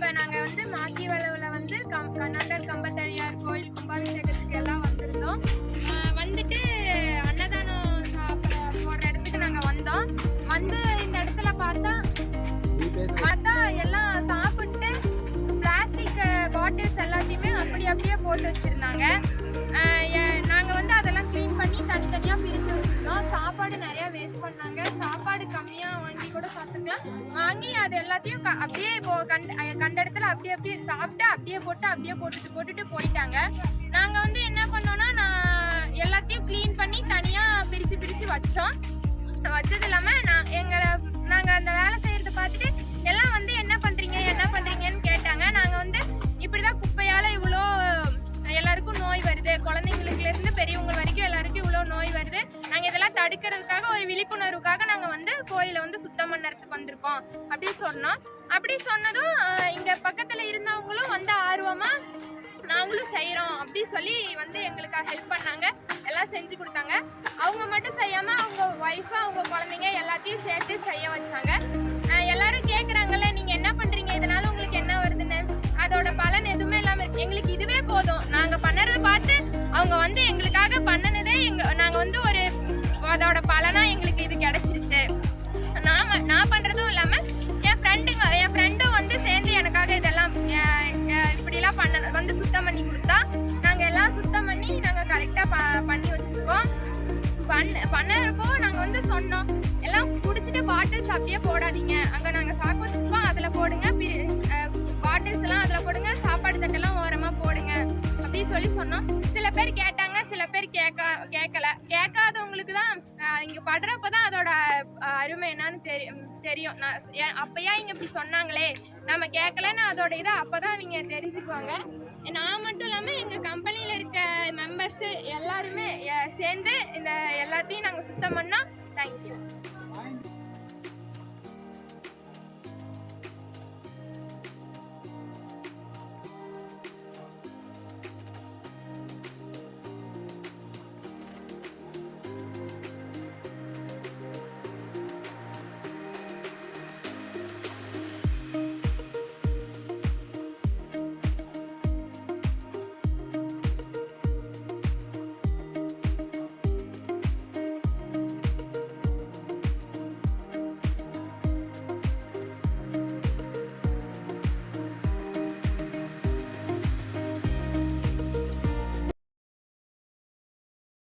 இப்போ நாங்கள் வந்து மாக்கி வளவில் வந்து கண்ணாண்டர் கம்பத்தழியார் கோயில் கும்பாபிஷேகத்துக்கு எல்லாம் வந்திருந்தோம். வந்துட்டு அன்னதானம் போடுற இடத்துக்கு நாங்கள் வந்தோம். வந்து இந்த இடத்துல பார்த்தா எல்லாம் சாப்பிட்டு பிளாஸ்டிக் பாட்டில்ஸ் எல்லாத்தையுமே அப்படியே போட்டு வச்சுருந்தாங்க. நாங்கள் வந்து அதெல்லாம் க்ளீன் பண்ணி தனித்தனியாக பிரித்து வச்சுருந்தோம். சாப்பாடு நிறையா வேஸ்ட் பண்ணாங்க. சாப்பாடு கம்மியாக வாங்கி கூட சாப்பிட்டுக்கலாம். வாங்கி அது எல்லாத்தையும் அப்படியே கண்ட இடத்துல அப்படியே சாப்பிட்டு அப்படியே போட்டுட்டு போயிட்டாங்க. நாங்கள் வந்து என்ன பண்ணோன்னா எல்லாத்தையும் க்ளீன் பண்ணி தனியாக பிரித்து வச்சோம். வச்சது இல்லாமல் நாங்கள் அந்த வேலை செய்கிறத பார்த்துட்டு எல்லாம் வந்து என்ன பண்ணுறீங்கன்னு கேட்டாங்க. நாங்கள் வந்து இப்படி தான் குப்பையால் இவ்வளோ எல்லாருக்கும் நோய் வருது, குழந்தைங்களுக்குலேருந்து பெரியவங்க வரைக்கும் எல்லாருக்கும் இவ்வளோ நோய் வருது. நாங்கள் இதெல்லாம் தடுக்கிறதுக்காக ஒரு விழிப்புணர்வுக்காக நாங்கள் வந்து கோயிலை வந்து சுத்தம் பண்ணுறதுக்கு வந்திருக்கோம் அப்படின்னு சொன்னோம். அப்படி சொன்னதும் இங்கே பக்கத்தில் இருந்தவங்களும் வந்து ஆர்வமாக நாங்களும் செய்கிறோம் அப்படி சொல்லி வந்து எங்களுக்காக ஹெல்ப் பண்ணாங்க. எல்லாம் செஞ்சு கொடுத்தாங்க. அவங்க மட்டும் செய்யாமல் அவங்க ஒய்ஃபு அவங்க குழந்தைங்க எல்லாத்தையும் சேர்த்து செய்ய வச்சாங்க. எல்லாரும் கேட்குறாங்கல்ல, நீங்கள் என்ன பண்ணுறீங்க, இதனால உங்களுக்கு என்ன வருதுன்னு. அதோட பலன் எதுவுமே இல்லாமல் இருக்கு. எங்களுக்கு இதுவே போதும். நாங்கள் பண்ணுறதை பார்த்து அவங்க வந்து எங்களுக்காக பண்ணினதே நாங்கள் வந்து ஒரு அதோட பலனாக எங்களுக்கு இது கிடச்சிருச்சு. நான் பண்ணுறதும் இல்லாமல் என் ஃப்ரெண்டும் வந்து சேர்ந்து எனக்காக இதெல்லாம் இப்படிலாம் வந்து சுத்தம் பண்ணி கொடுத்தா நாங்கள் எல்லாம் சுத்தம் பண்ணி நாங்கள் கரெக்டாக பண்ணி வச்சுருக்கோம். பண்ணப்போ நாங்கள் வந்து சொன்னோம், எல்லாம் குடிச்சிட்டு பாட்டில்ஸ் அப்படியே போடாதீங்க, அங்கே நாங்கள் சாக்கு வச்சுருக்கோம் அதில் போடுங்க, பாட்டில்ஸ் எல்லாம் அதில் போடுங்க, சாப்பாடு தட்டெல்லாம் ஓரமாக போடுங்க அப்படின்னு சொல்லி சொன்னோம். சில பேர் கேட்டாங்க, சில பேர் கேட்கல. கேட்காதவங்களுக்கு தான் இங்கே படுறப்ப தான் அதோட அருமை என்னன்னு தெரியும். அப்பயா இங்கே இப்படி சொன்னாங்களே, நம்ம கேட்கலன்னு அதோட இதை அப்போ தான் இவங்க தெரிஞ்சுக்குவாங்க. நான் மட்டும் இல்லாமல் எங்கள் கம்பெனியில் இருக்க மெம்பர்ஸு எல்லாருமே சேர்ந்து இந்த எல்லாத்தையும் நாங்கள் சுத்தம் பண்ணோம். தேங்க்யூ.